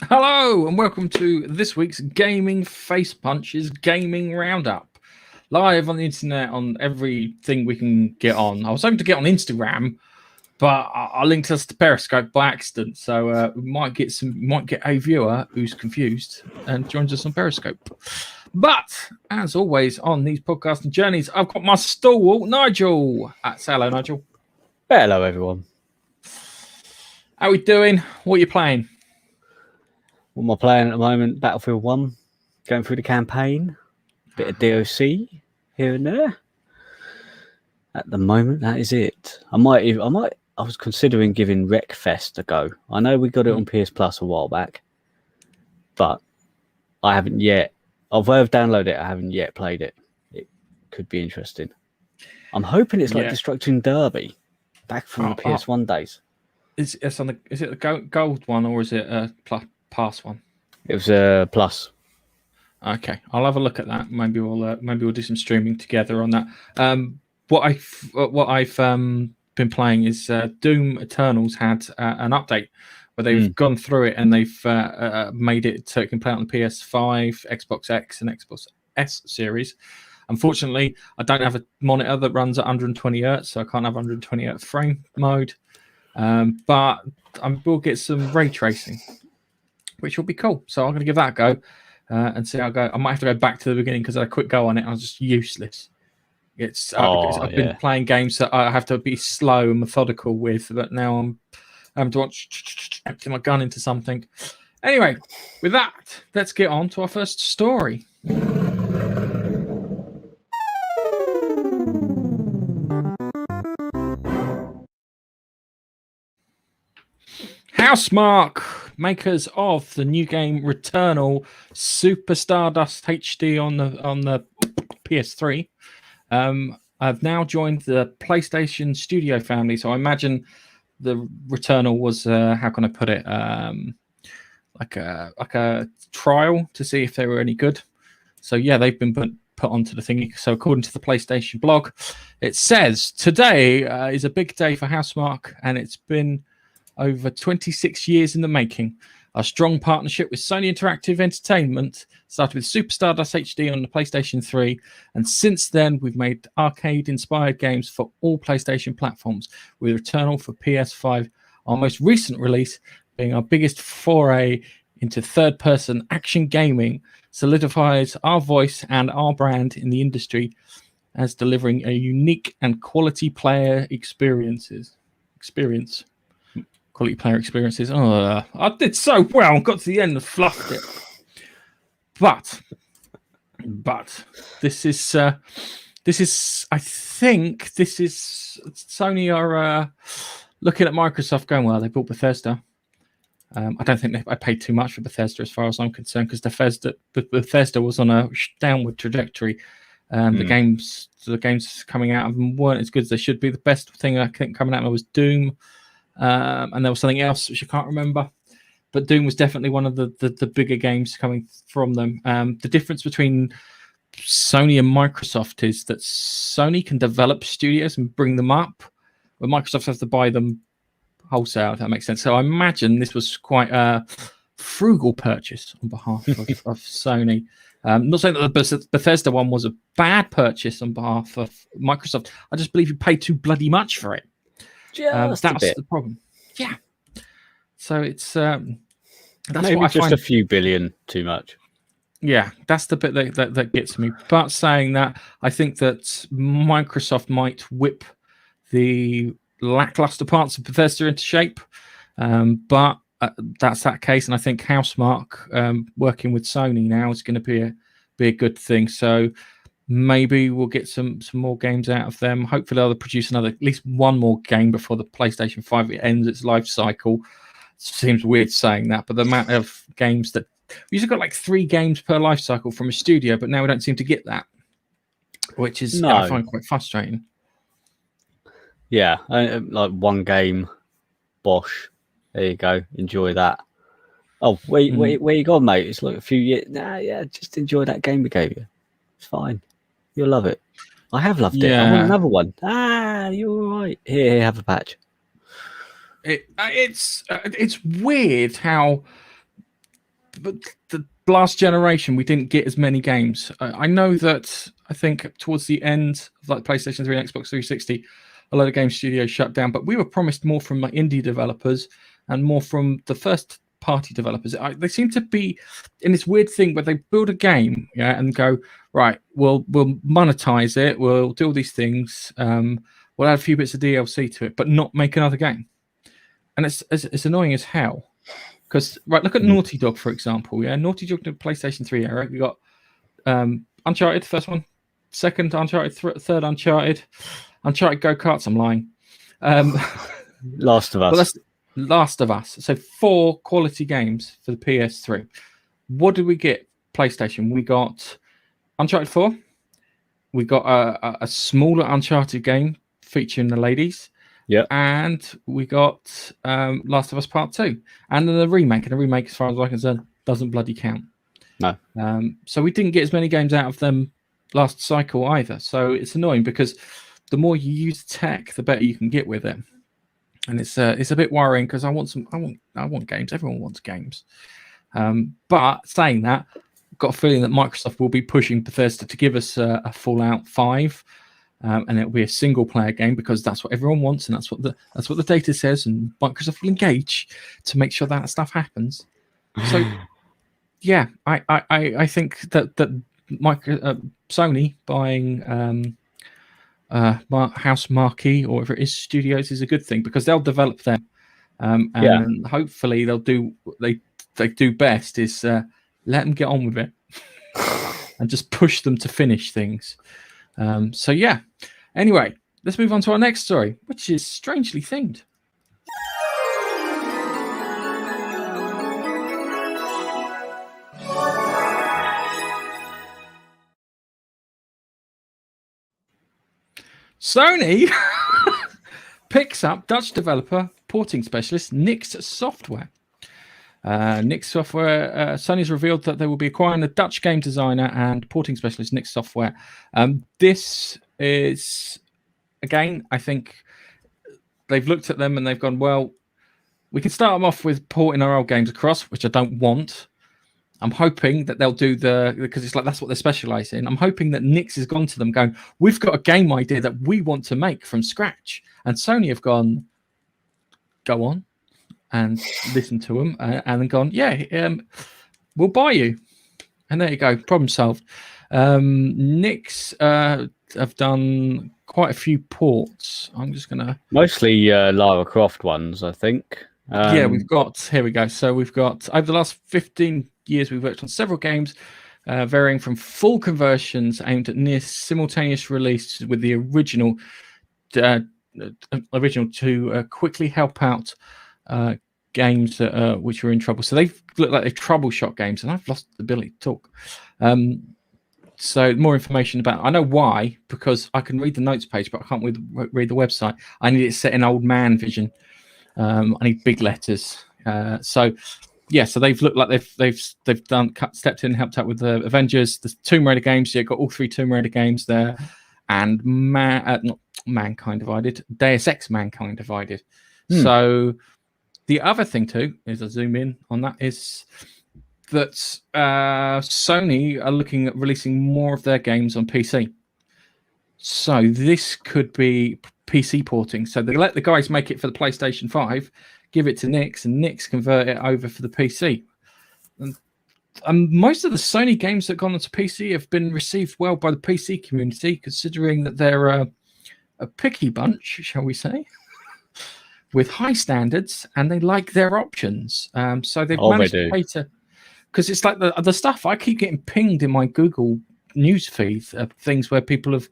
Hello and welcome to this week's Gaming Face Punches Gaming Roundup. Live on the internet on everything we can get on. I was hoping to get on Instagram, but I linked us to Periscope by accident. So we might get a viewer who's confused and joins us on Periscope. But as always on these podcasting journeys, I've got my stalwart Nigel. Say hello, Nigel. Hello, everyone. How are we doing? What are you playing? What am I playing at the moment? Battlefield 1, going through the campaign, bit of DOC here and there. At the moment, that is it. I was considering giving Wreckfest a go. I know we got it on PS Plus a while back, but I haven't yet. Although I've downloaded it, I haven't yet played it. It could be interesting. I'm hoping it's like Destruction Derby, back from the PS1 days. Is it the gold one or is it a pass one? It was a plus. Okay, I'll have a look at that. Maybe we'll do some streaming together on that. What I've been playing is Doom Eternals had an update where they've gone through it and they've made it so it can play on the PS5, Xbox X, and Xbox S series. Unfortunately, I don't have a monitor that runs at 120 Hz, so I can't have 120 Hz frame mode. But we'll get some ray tracing, which will be cool. So I'm going to give that a go and see how I go. I might have to go back to the beginning because I had a quick go on it. I was just useless. I've been playing games that I have to be slow and methodical with, but now I'm having to empty my gun into something. Anyway, with that, let's get on to our first story. Housemarque, makers of the new game Returnal Super Stardust HD on the PS3, have now joined the PlayStation Studio family. So I imagine the Returnal was how can I put it, like a trial to see if they were any good. So yeah, they've been put onto the thingy. So according to the PlayStation blog, it says today is a big day for Housemarque, and it's been over 26 years in the making. Our strong partnership with Sony Interactive Entertainment started with Super Stardust HD on the PlayStation 3, and since then we've made arcade-inspired games for all PlayStation platforms, with Returnal for PS5, our most recent release being our biggest foray into third-person action gaming, solidifies our voice and our brand in the industry as delivering a unique and quality player experience. Quality player experiences. Oh, I did so well. Got to the end and fluffed it. But this is. I think this is Sony are looking at Microsoft going, well, they bought Bethesda. I don't think I paid too much for Bethesda as far as I'm concerned, because Bethesda was on a downward trajectory. The games coming out of them weren't as good as they should be. The best thing I think coming out of them was Doom. And there was something else which I can't remember, but Doom was definitely one of the bigger games coming from them. The difference between Sony and Microsoft is that Sony can develop studios and bring them up, but Microsoft has to buy them wholesale, if that makes sense. So I imagine this was quite a frugal purchase on behalf of Sony. Not saying that the Bethesda one was a bad purchase on behalf of Microsoft. I just believe you paid too bloody much for it. That's the problem. Yeah. So it's that's maybe what I just find. A few billion too much. Yeah, that's the bit that gets me. But saying that, I think that Microsoft might whip the lackluster parts of Bethesda into shape. But that's that case, and I think Housemarque working with Sony now is going to be a good thing. So maybe we'll get some more games out of them. Hopefully they'll produce at least one more game before the PlayStation 5 ends its life cycle. Seems weird saying that, but the amount of games that we usually got like 3 games per life cycle from a studio, but now we don't seem to get that, which is I find quite frustrating. Yeah, like one game, Bosch. There you go. Enjoy that. Oh, where you gone, mate? It's like a few years. Nah, yeah, just enjoy that game we gave you. It's fine. You'll love it. I have loved it. I want another one. You're all right. Here, have a patch. It's weird how but the last generation we didn't get as many games. I know that I think towards the end of like PlayStation 3 and Xbox 360, a lot of game studios shut down, but we were promised more from like indie developers and more from the first party developers. They seem to be in this weird thing where they build a game, and go, right, we'll monetize it, we'll do all these things, we'll add a few bits of DLC to it, but not make another game. And it's annoying as hell. Because look at Naughty Dog, for example. Yeah, Naughty Dog did PlayStation 3 era. We got Uncharted, first one, second Uncharted, third Uncharted Go-Karts. I'm lying. Last of Us. Well, that's Last of Us. So 4 quality games for the PS3. What did we get? PlayStation. We got Uncharted 4. We got a smaller Uncharted game featuring the ladies. Yeah, and we got Last of Us Part 2, and then a remake. And a remake, as far as I'm concerned, doesn't bloody count. No. So we didn't get as many games out of them last cycle either. So it's annoying because the more you use tech, the better you can get with it. And it's a bit worrying because I want games. Everyone wants games. But saying that, I've got a feeling that Microsoft will be pushing Bethesda to give us a Fallout 5. And it'll be a single player game because that's what everyone wants, and that's what the data says, and Microsoft will engage to make sure that stuff happens. So yeah, I think that Sony buying House Marquee or whatever it is Studios is a good thing because they'll develop them, and hopefully they'll do what they do best is let them get on with it and just push them to finish things. So yeah. Anyway, let's move on to our next story, which is strangely themed. Sony picks up Dutch developer porting specialist Nix Software. Nix Software, Sony's revealed that they will be acquiring the Dutch game designer and porting specialist Nix Software. This is, again, I think they've looked at them and they've gone, well, we can start them off with porting our old games across, which I don't want. I'm hoping that they'll do because it's like that's what they specialize in. I'm hoping that Nix has gone to them going, we've got a game idea that we want to make from scratch. And Sony have gone, go on. And listened to them and then gone, we'll buy you. And there you go, problem solved. Nix have done quite a few ports. I'm just going to... Mostly Lara Croft ones, I think. We've got... Here we go. So we've got... Over the last 15 years, we've worked on several games, varying from full conversions aimed at near simultaneous release with the original to quickly help out games which were in trouble. So they look like they've troubleshot games, and I've lost the ability to talk. So more information about... I know why, because I can read the notes page, but I can't read the website. I need it set in old man vision. I need big letters. So they've looked like they've stepped in and helped out with the Avengers, the Tomb Raider games. Got all 3 Tomb Raider games there, and not Mankind Divided, Deus Ex Mankind Divided. So the other thing too is, I zoom in on that, is that Sony are looking at releasing more of their games on PC. So this could be PC porting. So they let the guys make it for the PlayStation 5, give it to Nix, and Nix convert it over for the PC. And most of the Sony games that have gone onto PC have been received well by the PC community, considering that they're a picky bunch, shall we say, with high standards, and they like their options. So they've managed to cater, because it's like the stuff I keep getting pinged in my Google news feed of things where people have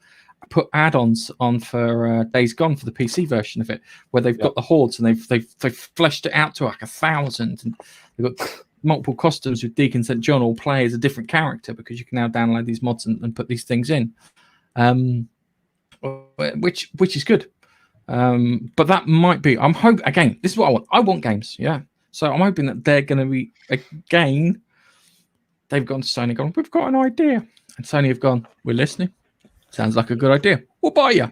put add-ons on for Days Gone for the PC version of it, where they've got the hordes and they've fleshed it out to like 1,000, and they've got multiple costumes with Deacon St. John all play as a different character because you can now download these mods and put these things in, which is good. But that might be, I'm hoping, again, this is what I want. I want games, so I'm hoping that they're going to be, again, they've gone to Sony and gone, we've got an idea, and Sony have gone, we're listening, sounds like a good idea, we'll buy you.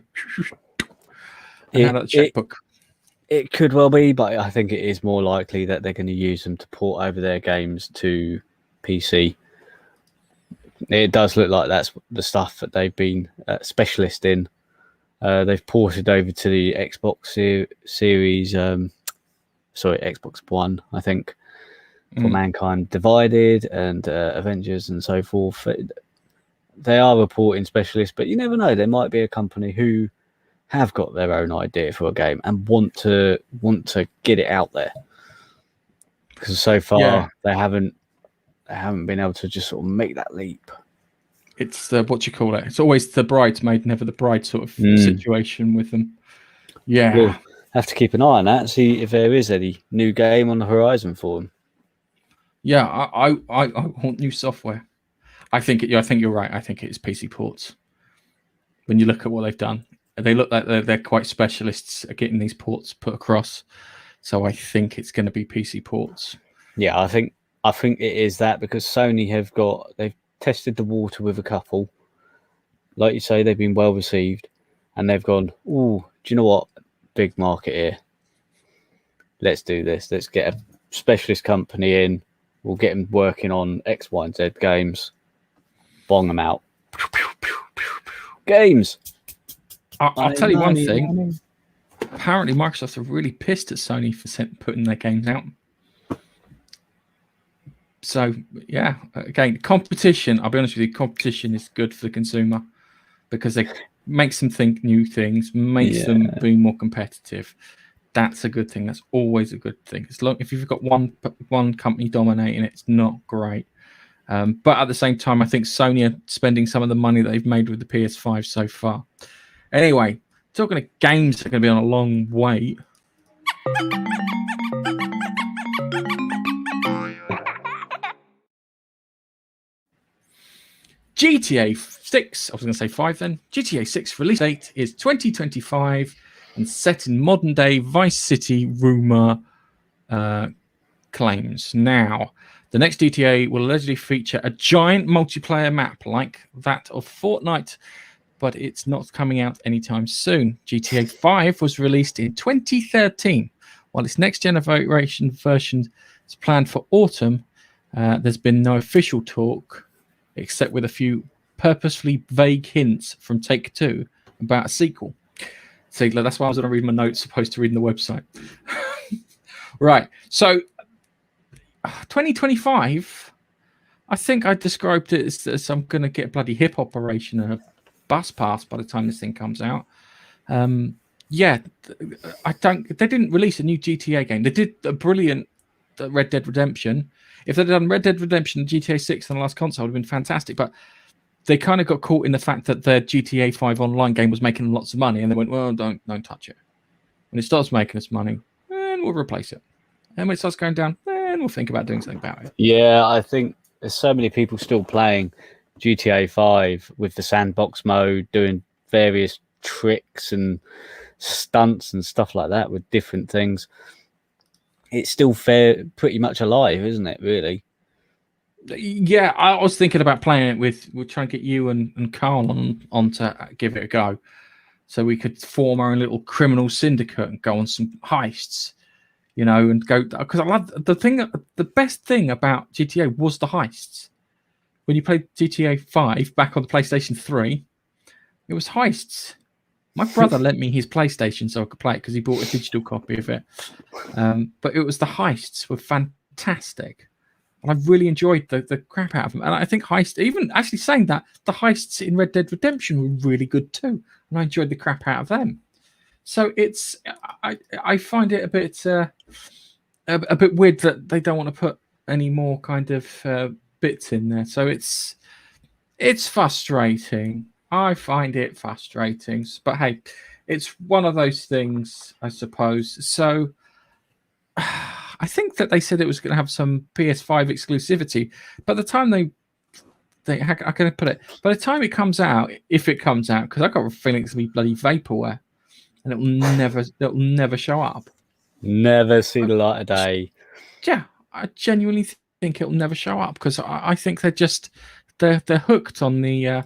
And hand out the checkbook. It could well be, but I think it is more likely that they're going to use them to port over their games to PC. It does look like that's the stuff that they've been specialist in. They've ported over to the Xbox Series, Xbox One, I think, for Mankind Divided and Avengers and so forth. They are reporting specialists, but you never know. There might be a company who have got their own idea for a game and want to get it out there. Because so far they haven't been able to just sort of make that leap. It's the what you call it. It's always the bridesmaid, never the bride sort of situation with them. Yeah, we'll have to keep an eye on that. See if there is any new game on the horizon for them. Yeah, I want new software. I think you're right. I think it is PC ports. When you look at what they've done, they look like they're quite specialists at getting these ports put across. So I think it's going to be PC ports. Yeah, I think it is that, because Sony they've tested the water with a couple. Like you say, they've been well received, and they've gone, "Ooh, do you know what? Big market here. Let's do this. Let's get a specialist company in. We'll get them working on X, Y, and Z games. Bong them out. Games." I'll tell you one thing. Apparently, Microsoft are really pissed at Sony for putting their games out. So, yeah, again, competition, I'll be honest with you, competition is good for the consumer because it makes them think new things, makes them be more competitive. That's a good thing. That's always a good thing. If you've got one company dominating it, it's not great. But at the same time, I think Sony are spending some of the money that they've made with the PS5 so far. Anyway, talking of games that are going to be on a long wait. GTA 6, I was going to say 5 then. GTA 6 release date is 2025 and set in modern day Vice City rumor claims. Now, the next GTA will allegedly feature a giant multiplayer map like that of Fortnite, but it's not coming out anytime soon. GTA 5 was released in 2013. While its next generation version is planned for autumn, there's been no official talk, except with a few purposefully vague hints from Take-Two about a sequel. See, that's why I was going to read my notes, opposed to reading the website. Right, so 2025, I think I described it as I'm going to get a bloody hip operation and a bus pass by the time this thing comes out. They didn't release a new GTA game. They did a brilliant Red Dead Redemption. If they'd done Red Dead Redemption and GTA 6 on the last console, it would have been fantastic. But they kind of got caught in the fact that their GTA 5 online game was making lots of money, and they went, well, don't touch it. When it starts making us money, then we'll replace it. And when it starts going down, then we'll think about doing something about it. Yeah, I think there's so many people still playing GTA 5 with the sandbox mode, doing various tricks and stunts and stuff like that with different things. It's still pretty much alive, isn't it, really? Yeah, I was thinking about playing it we're trying to get you and Carl on to give it a go. So we could form our own little criminal syndicate and go on some heists, and go, because I love the best thing about GTA was the heists. When you played GTA 5 back on the PlayStation 3, it was heists. My brother lent me his PlayStation so I could play it because he bought a digital copy of it. But it was the heists were fantastic. And I really enjoyed the crap out of them. And I think even actually saying that, the heists in Red Dead Redemption were really good too. And I enjoyed the crap out of them. So I find it a bit weird that they don't want to put any more kind of bits in there. So it's frustrating. I find it frustrating. But hey, it's one of those things, I suppose. So I think that they said it was going to have some PS5 exclusivity. By the time how can I put it? By the time it comes out, if it comes out, because I've got a feeling it's going to be bloody vaporware, and it'll never show up. Never see the light of day. Yeah, I genuinely think it'll never show up because I think they're hooked on the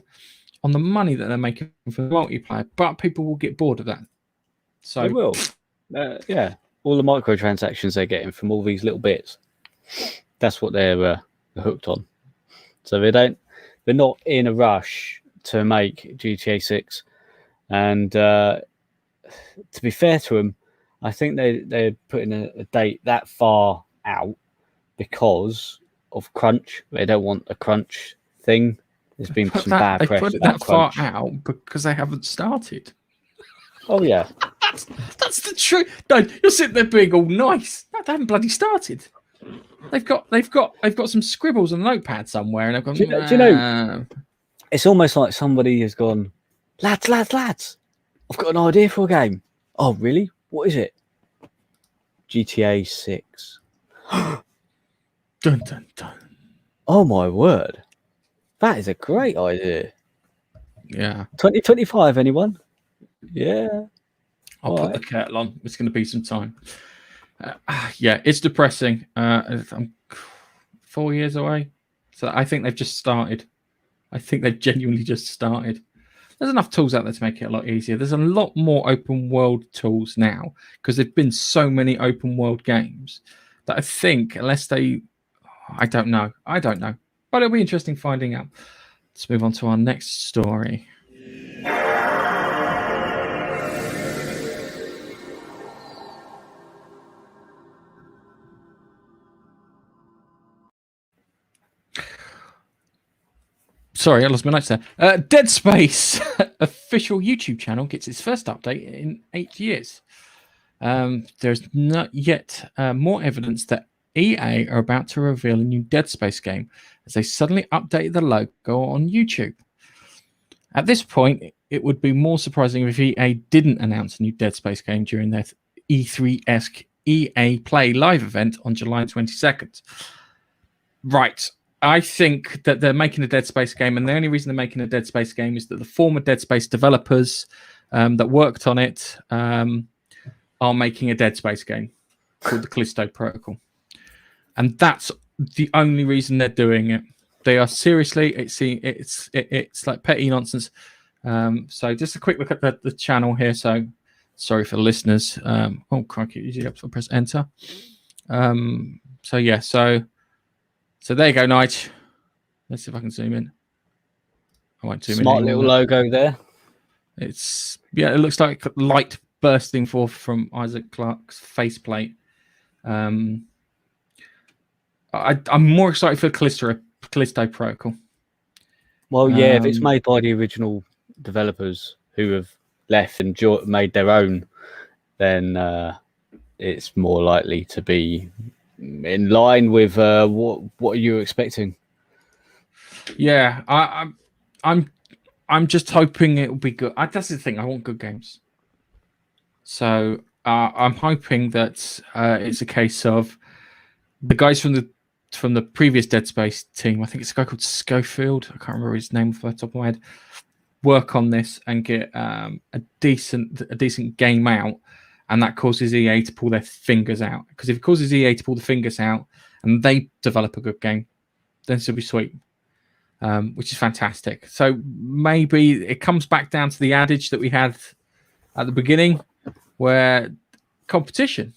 money that they're making for the multiplayer, but people will get bored of that. So they will. Yeah. All the microtransactions they're getting from all these little bits. That's what they're hooked on. So they're not in a rush to make GTA 6. And to be fair to them, I think they're putting a date that far out because of crunch. They don't want a crunch thing. There's been some bad press. They put it that far out because they haven't started. Oh yeah, that's the truth. No, you're sitting there being all nice. No, they haven't bloody started. They've got some scribbles on a notepad somewhere, and I've gone. Do you know? It's almost like somebody has gone, lads. I've got an idea for a game. Oh really? What is it? GTA 6. Dun dun dun. Oh my word, that is a great idea. Yeah. 2025, anyone? Yeah. I'll put the kettle on. It's going to be some time. Yeah, it's depressing. I'm 4 years away. So I think they've just started. I think they've genuinely just started. There's enough tools out there to make it a lot easier. There's a lot more open world tools now because there've been so many open world games that I think unless they... I don't know. But it'll be interesting finding out. Let's move on to our next story. Sorry, I lost my notes there. Dead Space official YouTube channel gets its first update in 8 years. There's not yet more evidence that EA are about to reveal a new Dead Space game as they suddenly updated the logo on YouTube. At this point, it would be more surprising if EA didn't announce a new Dead Space game during their E3-esque EA Play live event on July 22nd. Right. I think that they're making a Dead Space game, and the only reason they're making a Dead Space game is that the former Dead Space developers that worked on it are making a Dead Space game called the Callisto Protocol. And that's the only reason they're doing it. They are seriously, it's like petty nonsense. So just a quick look at the channel here. So sorry for the listeners. Oh, crikey, you have to press enter. So yeah, so there you go, Nige. Let's see if I can zoom in. I won't zoom in. Smart little logo there. It looks like light bursting forth from Isaac Clarke's faceplate. I'm more excited for Callisto Protocol. Well, yeah, if it's made by the original developers who have left and made their own, then it's more likely to be in line with what are you expecting? Yeah, I'm just hoping it will be good. That's the thing. I want good games. So I'm hoping that it's a case of the guys from the previous Dead Space team. I think it's a guy called Schofield. I can't remember his name off the top of my head. Work on this and get a decent game out, and that causes EA to pull their fingers out. Because if it causes EA to pull the fingers out and they develop a good game, then it'll be sweet. Which is fantastic. So maybe it comes back down to the adage that we had at the beginning, where competition.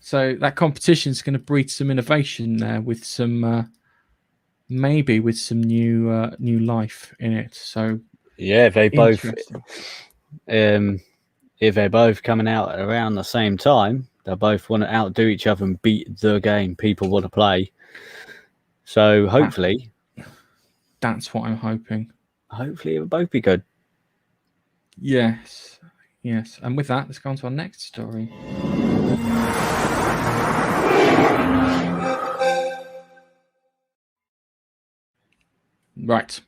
So that competition is going to breed some innovation there with some, maybe with some new life in it. So yeah, they both, if they're both coming out around the same time, they both want to outdo each other and beat the game people want to play. So hopefully, that's what I'm hoping. Hopefully, it will both be good. Yes. And with that, let's go on to our next story. Right.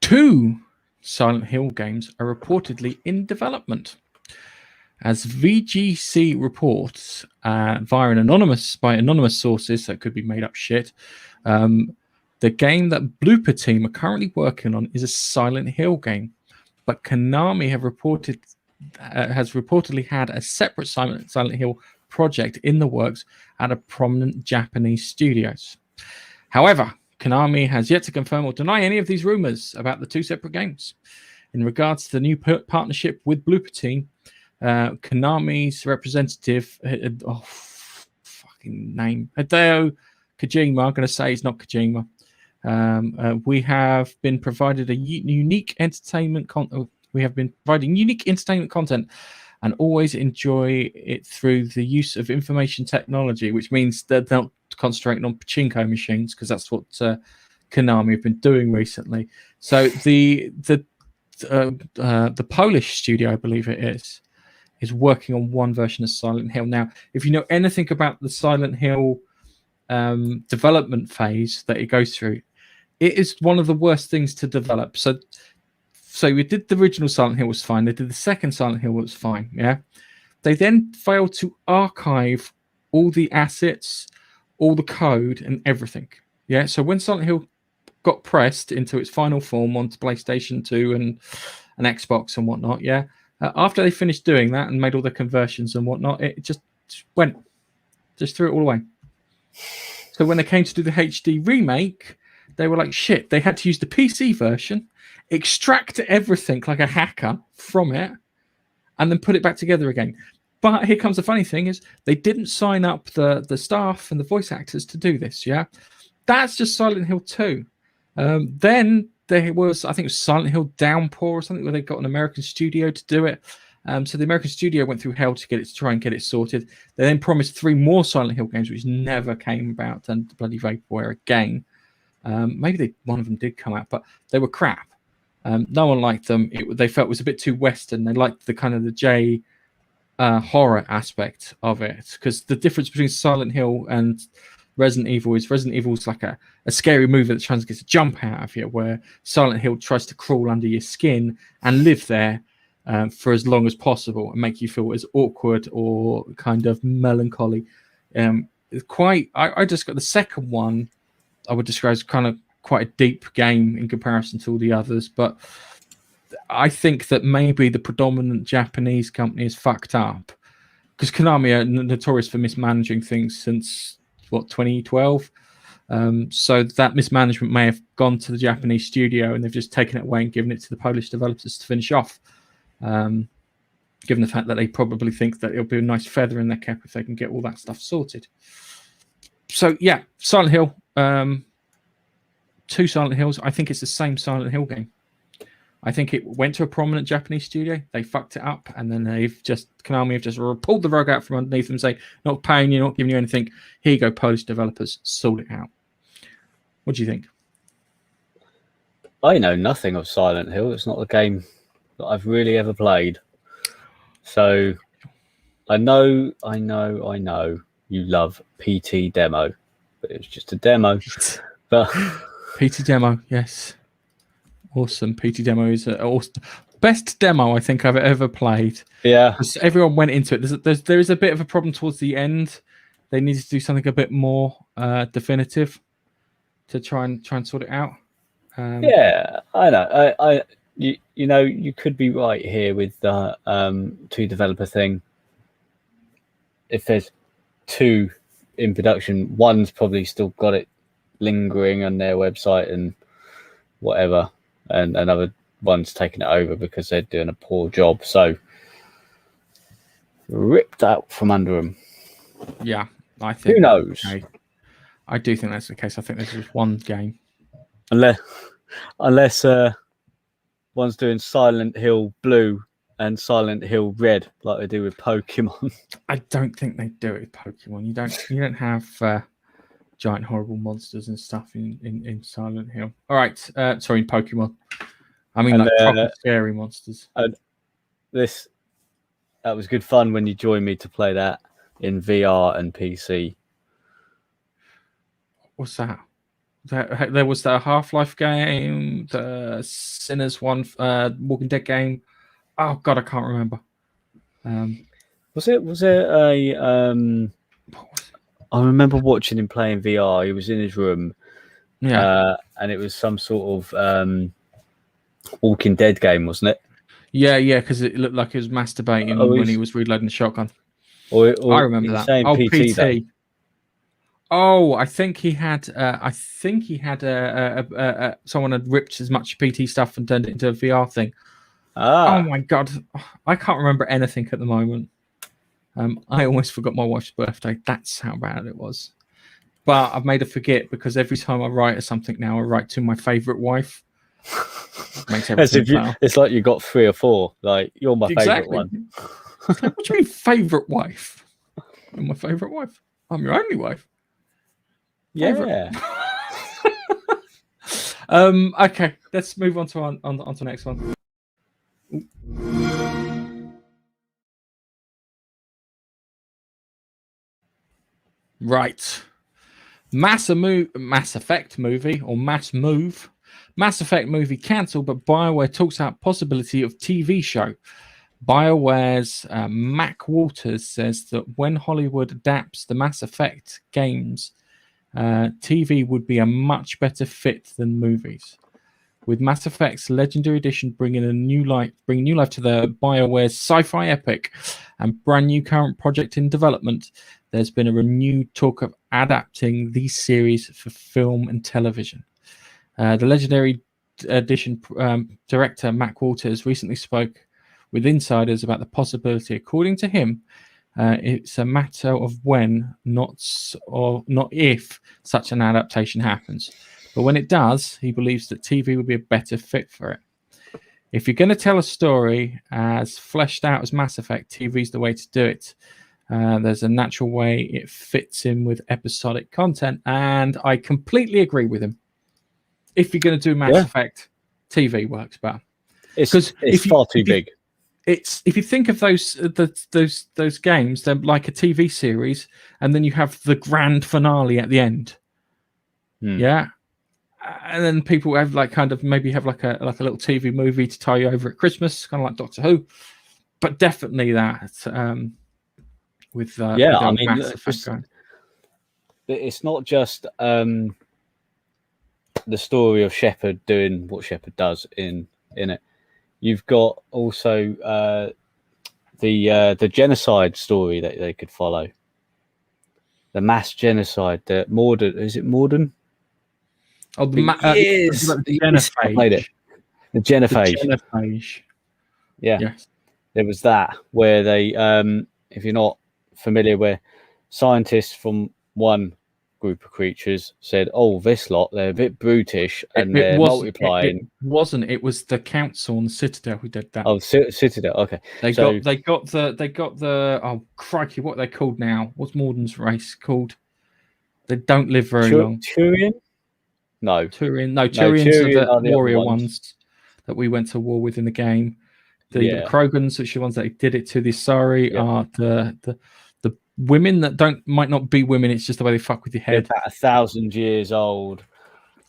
2 Silent Hill games are reportedly in development. As VGC reports by anonymous sources, that could be made up shit, the game that Blooper Team are currently working on is a Silent Hill game, but Konami has reportedly had a separate Silent Hill project in the works at a prominent Japanese studios. However, Konami has yet to confirm or deny any of these rumors about the 2 separate games. In regards to the new partnership with Blooper Team, Konami's representative, fucking name, Hideo Kojima. I'm going to say it's not Kojima. We have been provided unique entertainment content. We have been providing unique entertainment content, and always enjoy it through the use of information technology, which means that they're not concentrating on pachinko machines, because that's what Konami have been doing recently. So the Polish studio, I believe it is working on one version of Silent Hill. Now, if you know anything about the Silent Hill development phase that it goes through, it is one of the worst things to develop. So we did the original Silent Hill, was fine. They did the second Silent Hill, was fine. Yeah. They then failed to archive all the assets, all the code, and everything. Yeah. So when Silent Hill got pressed into its final form onto PlayStation 2 and an Xbox and whatnot, yeah. After they finished doing that and made all the conversions and whatnot, it just threw it all away. So when they came to do the HD remake, they were like, shit, they had to use the PC version, extract everything like a hacker from it, and then put it back together again. But here comes the funny thing is they didn't sign up the staff and the voice actors to do this, yeah? That's just Silent Hill 2. Then there was, I think it was Silent Hill Downpour or something, where they got an American studio to do it. So the American studio went through hell to try and get it sorted. They then promised 3 more Silent Hill games, which never came about, and bloody vaporware again. Maybe one of them did come out, but they were crap. No one liked them. They felt it was a bit too Western. They liked the kind of the J horror aspect of it, because the difference between Silent Hill and Resident Evil is like a scary movie that tries to get a jump out of you, where Silent Hill tries to crawl under your skin and live there for as long as possible and make you feel as awkward or kind of melancholy. I just got the second one. I would describe as kind of quite a deep game in comparison to all the others, but I think that maybe the predominant Japanese company is fucked up, because Konami are notorious for mismanaging things since 2012. So that mismanagement may have gone to the Japanese studio, and they've just taken it away and given it to the Polish developers to finish off. Given the fact that they probably think that it'll be a nice feather in their cap if they can get all that stuff sorted. So yeah, Silent Hill. 2 Silent Hills. I think it's the same Silent Hill game. I think it went to a prominent Japanese studio. They fucked it up, and then Konami have just pulled the rug out from underneath them and say, not paying you, not giving you anything. Here you go, Polish developers, sort it out. What do you think? I know nothing of Silent Hill. It's not a game that I've really ever played. So I know you love PT Demo, but it was just a demo. But PT Demo, yes. Awesome. PT Demo is awesome. Best demo I think I've ever played. Yeah. Everyone went into it. There is a bit of a problem towards the end. They needed to do something a bit more definitive to try and sort it out. Yeah, I know. You could be right here with the 2 developer thing. If there's 2 in production, one's probably still got it lingering on their website and whatever, and another one's taking it over because they're doing a poor job. So ripped out from under them. Yeah, I think. Who knows? Okay. I do think that's the case. I think there's just one game. Unless one's doing Silent Hill Blue and Silent Hill Red like they do with Pokemon. I don't think they do it with Pokemon. You don't have giant horrible monsters and stuff in Silent Hill. All right, sorry, in Pokemon. I mean, like proper scary monsters. That was good fun when you joined me to play that in VR and PC. What's that? There was the Half-Life game, the Sinners one, Walking Dead game. Oh God, I can't remember. Was it a? I remember watching him playing VR. He was in his room, and it was some sort of Walking Dead game, wasn't it? Yeah, because it looked like he was masturbating when he was reloading the shotgun. Or I remember that. Oh, PT. Oh, I think he had. Someone had ripped as much PT stuff and turned it into a VR thing. Oh my God, I can't remember anything at the moment. I almost forgot my wife's birthday. That's how bad it was. but I've made her forget because every time I write her something now, I write to my favourite wife. Makes everything better. It's like you got 3 or 4. Like, you're my favourite one. It's like, what do you mean favourite wife? You're my favourite wife. I'm your only wife. Yeah. Okay, let's move on to the next one. Right. Mass Effect movie or Mass Move. Mass Effect movie cancelled, but BioWare talks about possibility of TV show. BioWare's Mac Walters says that when Hollywood adapts the Mass Effect games, TV would be a much better fit than movies. With Mass Effect's Legendary Edition bringing new life to the BioWare's sci-fi epic and brand new current project in development, there's been a renewed talk of adapting these series for film and television. The Legendary Edition director Mac Walters recently spoke with insiders about the possibility. According to him, it's a matter of when, not if, such an adaptation happens. But when it does, he believes that TV would be a better fit for it. If you're going to tell a story as fleshed out as Mass Effect, TV is the way to do it. There's a natural way it fits in with episodic content, and I completely agree with him. If you're going to do Mass Effect, TV works better. It's far too big. It's if you think of those games, they're like a TV series, and then you have the grand finale at the end. Yeah, and then people have maybe have like a little TV movie to tie you over at Christmas, kind of like Doctor Who. But definitely that with Mass Effect going. It's not just the story of Shepard doing what Shepard does in it. You've got also the genocide story that they could follow. The mass genocide, the Morden. Is it Morden? Oh, the genophage. The genophage. Yeah. Yes. There was that where they, if you're not familiar, where scientists from one group of creatures said, "Oh, this lot, they're a bit brutish and they're multiplying." It wasn't. It was the council and the Citadel who did that. Oh, Citadel. Okay. They got the. Oh crikey! What are they called now? What's Morden's race called? They don't live very long. Turian. No. Turian. No, Turians are the warrior ones that we went to war with in the game. The Krogans, which are the ones that did it to. The Asari are the women that might not be women. It's just the way they fuck with your head. They're about 1,000 years old.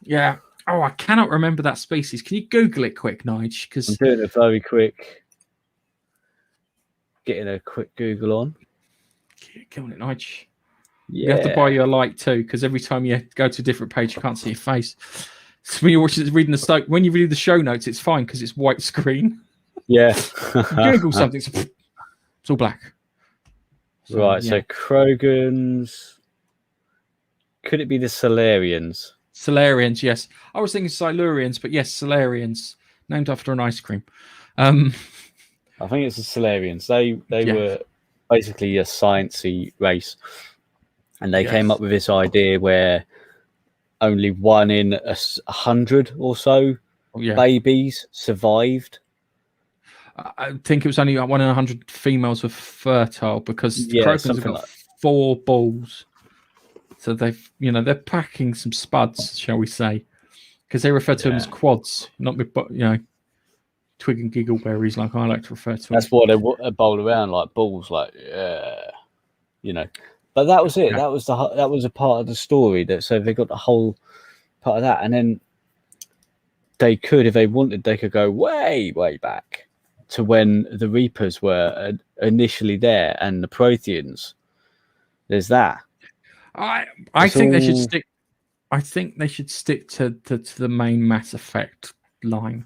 Yeah. Oh, I cannot remember that species. Can you Google it quick, Nige? Because I'm doing it very quick. Getting a quick Google on. Killing it, Nige. Yeah. You have to buy you a light too, because every time you go to a different page, you can't see your face. So when you're reading when you read the show notes, it's fine because it's white screen. Yeah. Google something, it's all black. So Krogans. Could it be the Solarians? Solarians, yes. I was thinking Silurians, but yes, Solarians, named after an ice cream. I think it's the Solarians. They were basically a sciencey race, and they came up with this idea where only 1 in 100 or so babies survived. I think it was only 1 in 100 females were fertile because the Krogans have got 4 balls. So they're packing some spuds, shall we say, because they refer to them as quads, not twig and giggle berries like I like to refer to them. That's why they bowl around like balls, But that was it. That was a part of the story. So they got the whole part of that, and then they could, if they wanted, they could go way, way back to when the Reapers were initially there and the Protheans. There's that. I think they should stick. I think they should stick to the main Mass Effect line.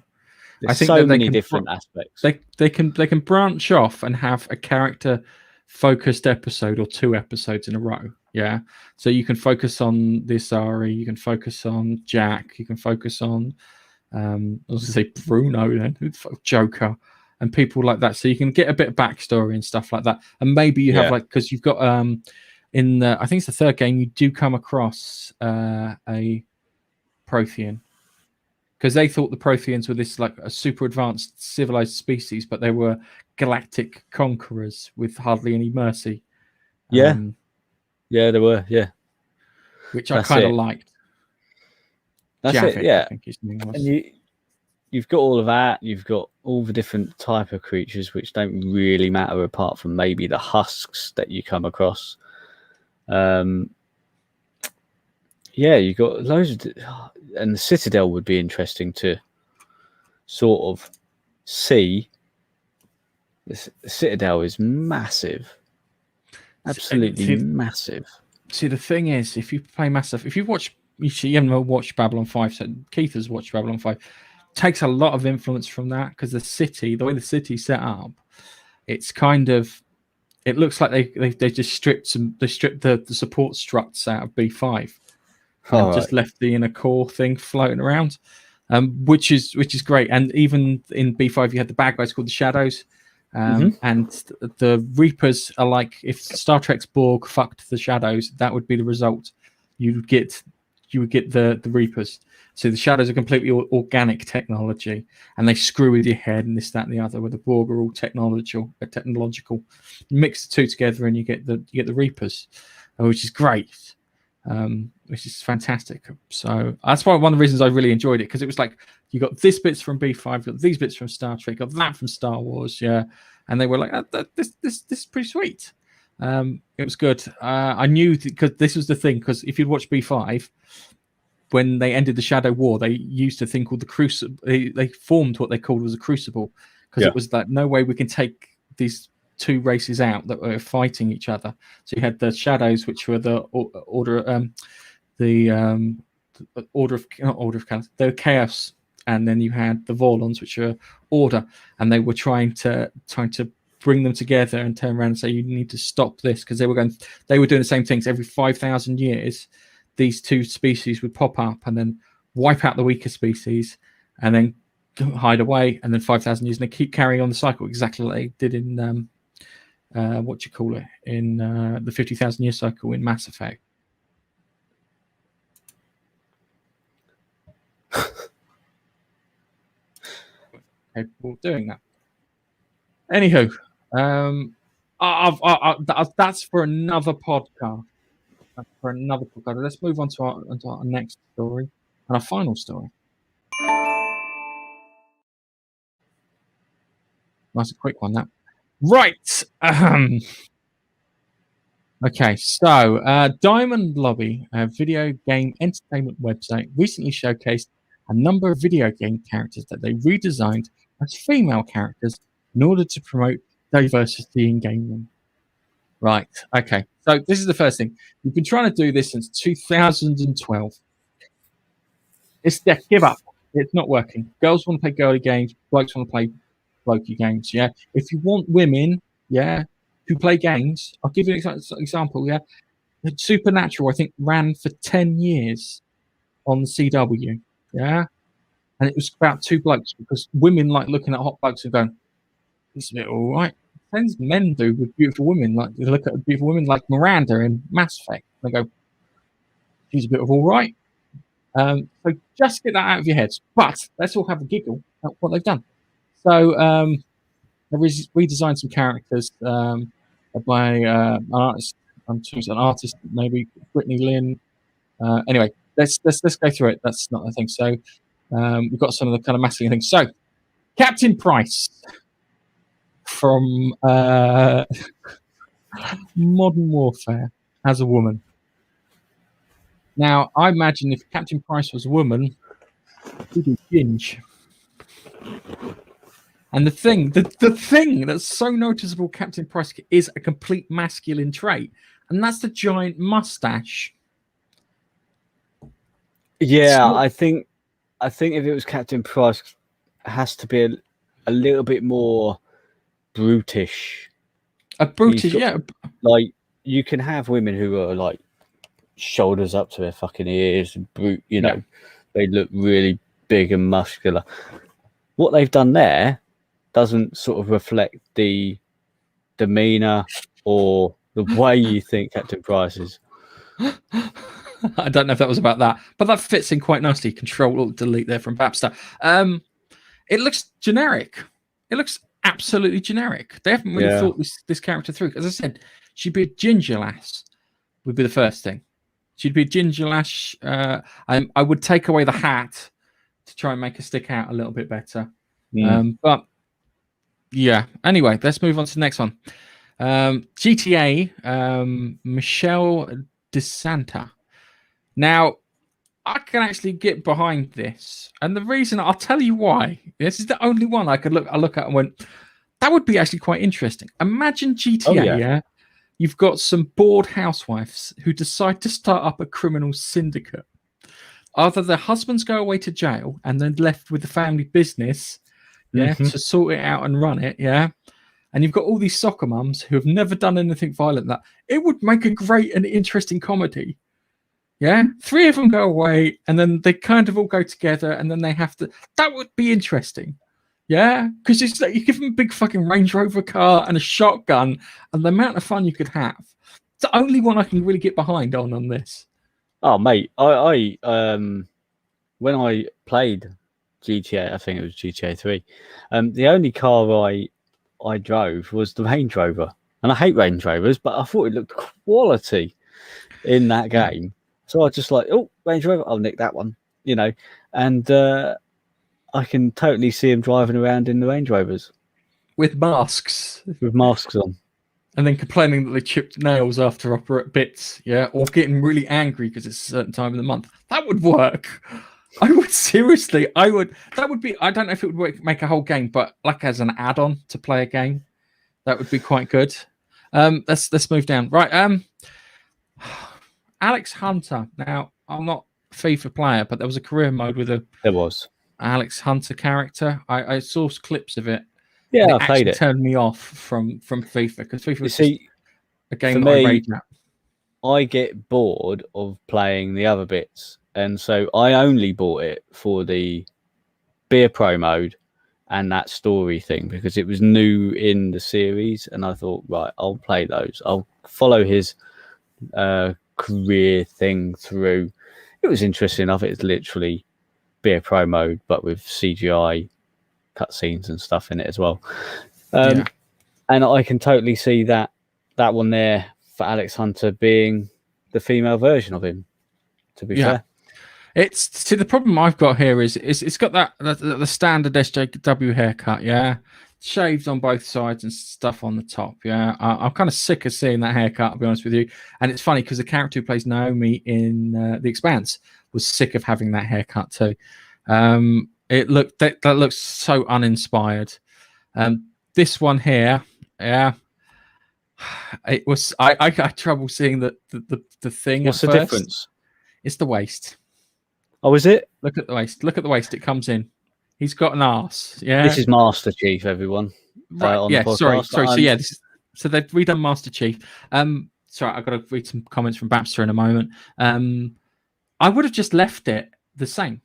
I think so many different aspects. They can branch off and have a character focused episode or 2 episodes in a row. Yeah, so you can focus on the Asari, you can focus on Jack, you can focus on I was gonna say Bruno, then Joker, and people like that. So you can get a bit of backstory and stuff like that. And maybe you have because you've got in the, I think it's the third game, you do come across a Prothean, because they thought the Protheans were this like a super advanced civilized species, but they were galactic conquerors with hardly any mercy. Yeah, they were. Yeah, which I kind of liked. That's Javik, it. Yeah, I think his name was. And you've got all of that. You've got all the different type of creatures which don't really matter apart from maybe the husks that you come across. Yeah, you got loads of, and the Citadel would be interesting to sort of see. The Citadel is massive, absolutely massive. See, the thing is, if you play massive, if you watch, you haven't watched Babylon 5, so Keith has watched Babylon 5. Takes a lot of influence from that, because the way the city's set up, it's kind of, it looks like they just stripped the support struts out of B5 and just left the inner core thing floating around, which is great. And even in B5 you had the bad guys called the Shadows, and the Reapers are like, if Star Trek's Borg fucked the Shadows, that would be the result. You would get the Reapers. So the Shadows are completely organic technology, and they screw with your head and this, that, and the other. Where the Borg are all technological. You mix the two together, and you get the Reapers, which is great, which is fantastic. So that's why one of the reasons I really enjoyed it, because it was like you got this bits from B5, you got these bits from Star Trek, got that from Star Wars, yeah, and they were like, this is pretty sweet. It was good. I knew, because this was the thing, because if you'd watch B5. When they ended the Shadow War, they used a thing called the Crucible. They formed what they called was a Crucible, because it was like, no way we can take these two races out that were fighting each other. So you had the Shadows, which were the order of chaos. They were chaos, and then you had the Vorlons, which were order, and they were trying to bring them together and turn around and say, you need to stop this, because they were doing the same things every 5,000 years. These two species would pop up and then wipe out the weaker species and then hide away, and then 5,000 years, and they keep carrying on the cycle exactly like they did in in the 50,000 year cycle in Mass Effect. Capable of doing that. Anywho, that's for another podcast. Let's move on to our next story and our final story. Nice and quick one, that. Right. Okay, so Diamond Lobby, a video game entertainment website, recently showcased a number of video game characters that they redesigned as female characters in order to promote diversity in gaming. Right. Okay. So this is the first thing. We've been trying to do this since 2012. Give up. It's not working. Girls want to play girly games. Blokes want to play blokey games. Yeah. If you want women, yeah, who play games, I'll give you an example. Yeah. Supernatural, I think, ran for 10 years on the CW. Yeah. And it was about two blokes, because women like looking at hot blokes and going, "This is a bit all right." Things men do with beautiful women, like they look at beautiful women like Miranda in Mass Effect. They go, "She's a bit of all right." So just get that out of your heads. But let's all have a giggle at what they've done. So they redesigned some characters by an artist. I'm choosing an artist, maybe Brittany Lynn. Anyway, let's go through it. That's not the thing. So we've got some of the kind of masculine things. So Captain Price from Modern Warfare as a woman. Now, I imagine if Captain Price was a woman, he'd be Ginge. And the thing that's so noticeable, Captain Price is a complete masculine trait, and that's the giant mustache. Yeah, I think if it was Captain Price, it has to be a little bit more brutish. Yeah. Like, you can have women who are like shoulders up to their fucking ears and brute, you know, they look really big and muscular. What they've done there doesn't sort of reflect the demeanor or The way you think Captain Price is. I don't know if that was about that, but that fits in quite nicely. Control Alt Delete there from Babster. It looks generic. It looks absolutely generic. They haven't really thought this character through. As I said, she'd be a ginger lass. Would be the first thing. She'd be a ginger lass. I would take away the hat to try and make her stick out a little bit better. But yeah. Anyway, let's move on to the next one. GTA. Michelle DeSanta. Now, I can actually get behind this, and the reason I'll tell you why. This is the only one I look at and went, that would be actually quite interesting. Imagine GTA. Yeah, you've got some bored housewives who decide to start up a criminal syndicate. Either their husbands go away to jail and then left with the family business, to sort it out and run it, And you've got all these soccer mums who have never done anything violent. That it would make a great and interesting comedy. Yeah, 3 of them go away, and then they kind of all go together, and then they have to. That would be interesting. Yeah, because it's like you give them a big fucking Range Rover car and a shotgun, and the amount of fun you could have. It's the only one I can really get behind on this. Oh, mate, I when I played GTA, I think it was GTA 3. The only car I drove was the Range Rover, and I hate Range Rovers, but I thought it looked quality in that game. So I just like, Range Rover, I'll nick that one, and I can totally see him driving around in the Range Rovers with masks on, and then complaining that they chipped nails after operate bits, or getting really angry because it's a certain time of the month. That would work. I would seriously. That would be. I don't know if it would make a whole game, but like as an add-on to play a game, that would be quite good. Let's move down. Right. Alex Hunter. Now, I'm not a FIFA player, but there was a career mode with There was Alex Hunter character. I saw clips of it. Yeah, I played it. Turned me off from FIFA because FIFA was a game for that me, I rage at. I get bored of playing the other bits, and so I only bought it for the beer pro mode and that story thing because it was new in the series, and I thought, right, I'll play those. I'll follow his career thing through. It was interesting enough. It's literally beer pro mode, but with CGI cutscenes and stuff in it as well. And I can totally see that one there for Alex Hunter being the female version of him. To be fair, the problem I've got here is it's got the standard SJW haircut, shaved on both sides and stuff on the top. I'm kind of sick of seeing that haircut, to be honest with you. And it's funny because the character who plays Naomi in The Expanse was sick of having that haircut too. That looks so uninspired. This one here, it was. I had trouble seeing the thing. What's the difference? It's the waist. Oh, is it? Look at the waist. Look at the waist. It comes in. He's got an arse. Yeah. This is Master Chief, everyone. Right. Sorry. So they've redone Master Chief. Sorry, I've got to read some comments from Babster in a moment. I would have just left it the same.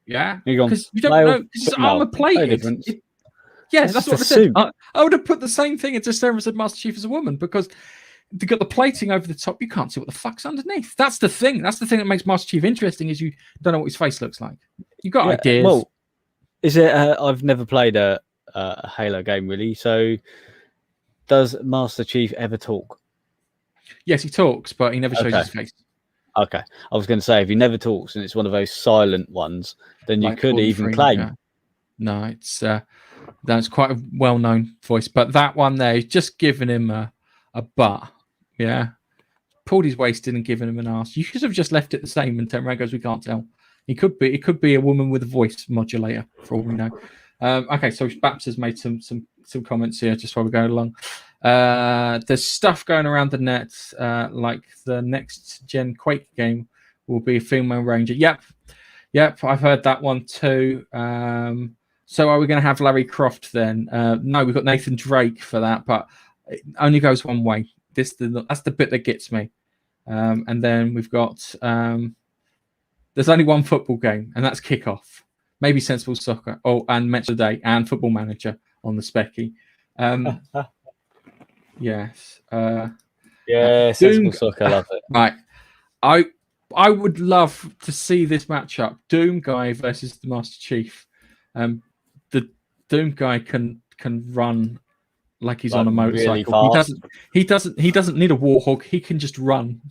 Yeah. Because you don't know. Because it's armor plated. Yes, that's what I said. I would have put the same thing and just there and said Master Chief is a woman because they've got the plating over the top. You can't see what the fuck's underneath. That's the thing. That's the thing that makes Master Chief interesting is you don't know what his face looks like. You got ideas. Well, is it? I've never played a Halo game really. So, does Master Chief ever talk? Yes, he talks, but he never shows his face. Okay, I was going to say if he never talks and it's one of those silent ones, then you could even claim. Yeah. No, that's quite a well-known voice, but that one there is just giving him a butt. Yeah, pulled his waist in and given him an ass. You should have just left it the same and turned around goes, we can't tell. It could be a woman with a voice modulator for all we know. Okay, so Baps has made some comments here just while we go along. There's stuff going around the net, like the next gen Quake game will be a female ranger. Yep, I've heard that one too. So are we going to have Larry Croft then? No, we've got Nathan Drake for that, but it only goes one way. That's the bit that gets me. And then we've got there's only one football game, and that's Kickoff. Maybe Sensible Soccer. Oh, and Match of the Day and Football Manager on the Specky. Yes. Yeah, Doom, sensible soccer. I love it. right. I would love to see this matchup: Doom Guy versus the Master Chief. The Doom Guy can run like he's Like on a really motorcycle. fast. He doesn't need a warhog. He can just run.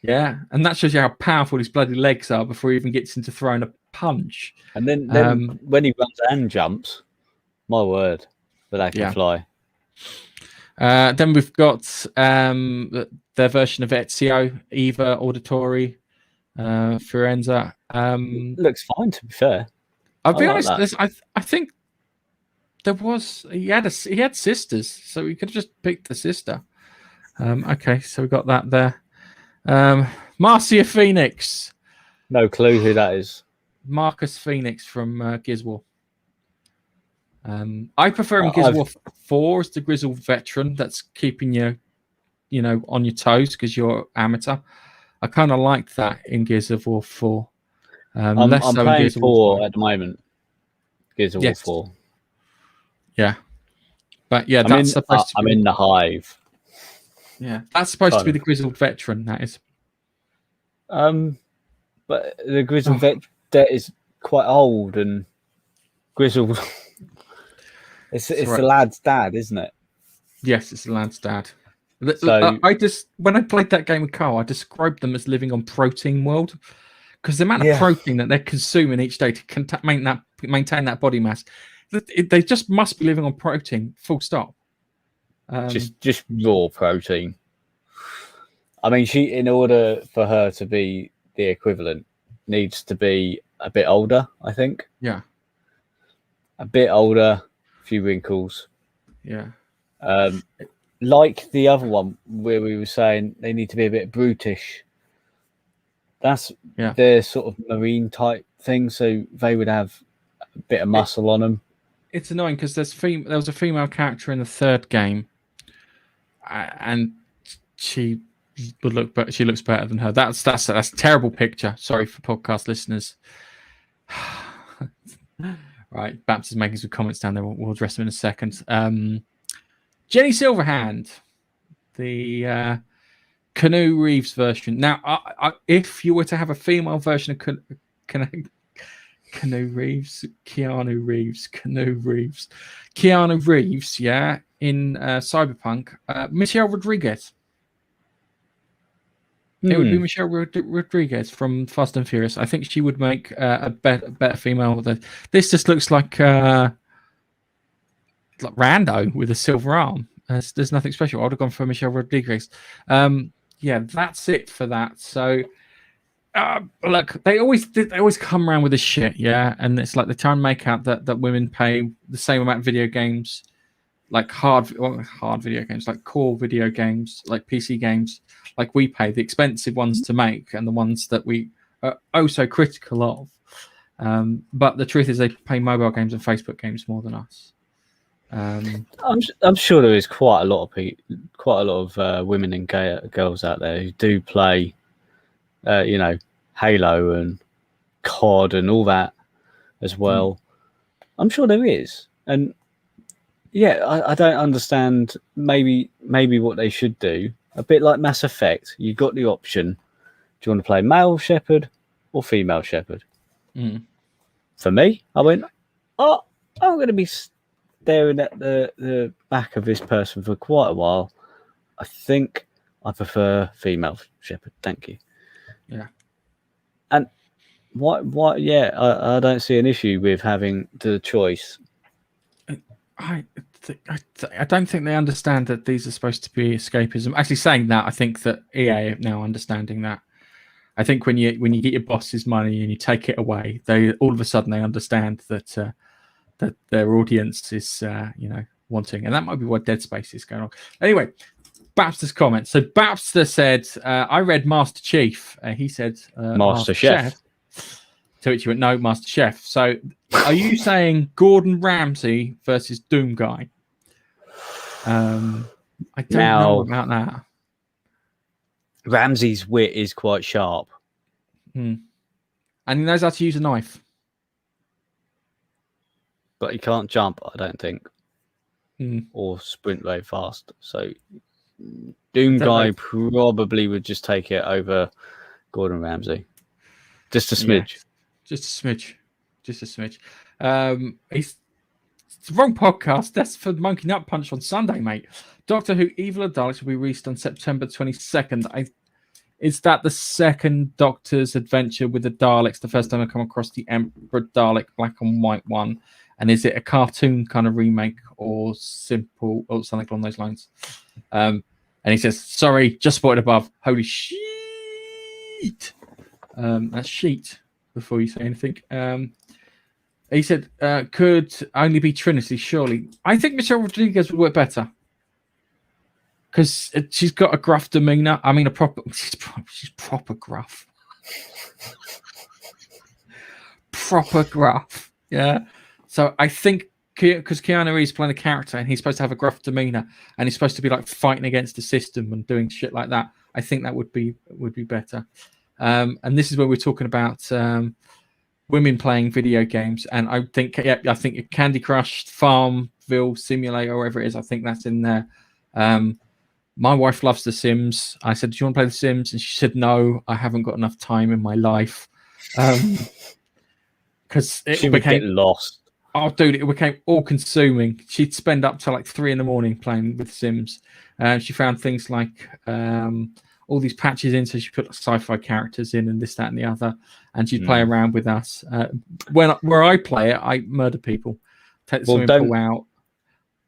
Yeah, and that shows you how powerful his bloody legs are before he even gets into throwing a punch. And then when he runs and jumps, my word, but they can fly. Then we've got their version of Ezio, Eva Auditory, Fiorenza. Looks fine, to be fair. I'll be like honest. I think there was he had sisters, so we could have just picked the sister. Okay, so we got that there. Marcia Phoenix. No clue who that is. Marcus Phoenix from Gears War. I prefer him in Gears War 4 as the grizzled veteran that's keeping you, on your toes because you're amateur. I kind of liked that in Gears of War 4. I'm less so playing in Gears of 4 War at the moment. Gears of War 4. Yeah. But yeah, that's supposed to be... I'm in the hive. Yeah, that's supposed to be the grizzled veteran, that is. But the grizzled vet is quite old and grizzled. It's the lad's dad, isn't it? Yes, it's the lad's dad. So when I played that game with Carl, I described them as living on protein world because the amount of protein that they're consuming each day to maintain that body mass, they just must be living on protein. Full stop. Just raw protein. I mean, in order for her to be the equivalent, needs to be a bit older, I think. Yeah. A bit older, a few wrinkles. Yeah. Like the other one where we were saying they need to be a bit brutish. That's their sort of marine type thing, so they would have a bit of muscle on them. It's annoying because there was a female character in the third game, and she looks better than her. That's a terrible picture. Sorry for podcast listeners. Right, Babs is making some comments down there. We'll address them in a second. Jenny Silverhand, the Keanu Reeves version. Now, if you were to have a female version of Keanu Reeves, yeah, in Cyberpunk, Michelle Rodriguez. It would be Michelle Rodriguez from Fast and Furious. I think she would make a better female. This just looks like Rando with a silver arm. There's nothing special. I would have gone for Michelle Rodriguez. Yeah, that's it for that. So, look, they always come around with this shit, yeah, and it's like they try and make out that women pay the same amount of video games, like hard video games, like core video games, like PC games, like we pay the expensive ones to make and the ones that we are so critical of. But the truth is, they pay mobile games and Facebook games more than us. I'm sure there is quite a lot of women and girls out there who do play, Halo and COD and all that as well. I'm sure there is, and I don't understand. Maybe what they should do, a bit like Mass Effect. You got the option. Do you want to play male shepherd or female shepherd? For me, I went, I'm going to be staring at the back of this person for quite a while. I think I prefer female shepherd. Thank you. Yeah. And what? Yeah, I don't see an issue with having the choice. I don't think they understand that these are supposed to be escapism. Actually, saying that, I think that EA are now understanding that. I think when you get your boss's money and you take it away, they all of a sudden they understand that that their audience is wanting, and that might be what Dead Space is going on. Anyway, Babster's comment. So Babster said, "I read Master Chief." He said, "Master Chef." To which you went, "No, Master Chef." So, are you saying Gordon Ramsay versus Doom Guy? I don't know about that. Ramsay's wit is quite sharp, and he knows how to use a knife, but he can't jump, I don't think, or sprint very fast. So, Doom don't Guy know. probably would just take it over Gordon Ramsay. Just a smidge. Yeah, just a smidge. Just a smidge. It's the wrong podcast. That's for Monkey Nut Punch on Sunday, mate. Doctor Who Evil of Daleks will be released on September 22nd. Is that the second Doctor's adventure with the Daleks? The first time I come across the Emperor Dalek black and white one. And is it a cartoon kind of remake or simple or something along those lines? And he says, sorry, just spotted above. Holy shit. That's sheet before you say anything. He said, could only be Trinity, surely. I think Michelle Rodriguez would work better. Because she's got a gruff demeanor. I mean, she's proper gruff. Proper gruff. Yeah. So I think because Keanu Reeves playing a character and he's supposed to have a gruff demeanor and he's supposed to be like fighting against the system and doing shit like that, I think that would be better. And this is where we're talking about women playing video games, and I think Candy Crush, Farmville Simulator, or whatever it is, I think that's in there. My wife loves The Sims. I said, do you want to play The Sims? And she said, no, I haven't got enough time in my life. Because she would get lost. Oh, dude, it became all-consuming. She'd spend up to like 3 a.m. playing with Sims. She found things like all these patches in, so she put sci-fi characters in and this, that, and the other, and she'd play around with us. Where I play it, I murder people, take the swimming pool out.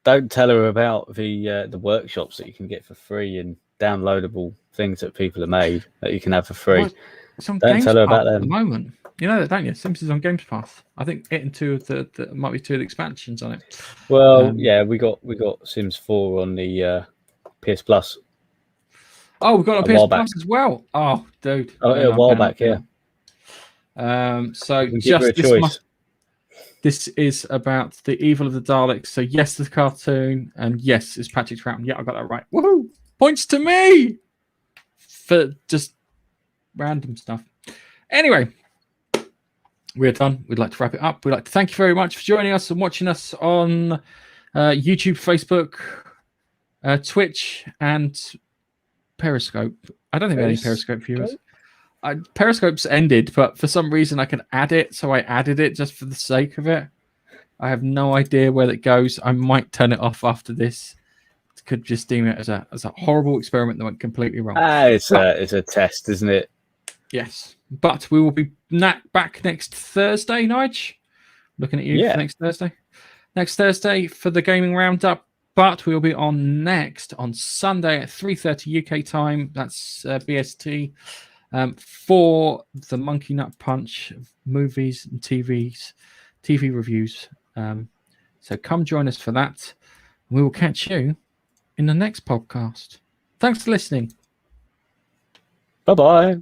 Don't tell her about the workshops that you can get for free and downloadable things that people have made that you can have for free. Well, it's on don't Games tell her Pass about at them. the moment. You know that, don't you? Sims is on Games Pass. I think it and 2 of the might be 2 of the expansions on it. Well, yeah, we got Sims 4 on the PS Plus. Oh, we've got a PS Plus as well. Oh, dude. Oh, a while back, yeah. So just this is about the evil of the Daleks. So yes, the cartoon, and yes, it's Patrick Troughton. Yeah, I got that right. Woohoo! Points to me for just random stuff. Anyway, we're done. We'd like to wrap it up. We'd like to thank you very much for joining us and watching us on YouTube, Facebook, Twitch, and Periscope. I don't think we have any Periscope viewers. Periscope's ended, but for some reason I can add it, so I added it just for the sake of it. I have no idea where it goes. I might turn it off after this. Could just deem it as a horrible experiment that went completely wrong. It's a test, isn't it? Yes, but we will be back next Thursday, Nige. Looking at you for next Thursday. Next Thursday for the Gaming Roundup, but we will be on next on Sunday at 3:30 UK time. That's BST. For the Monkey Nut Punch movies and TV reviews. So come join us for that. We will catch you in the next podcast. Thanks for listening. Bye-bye.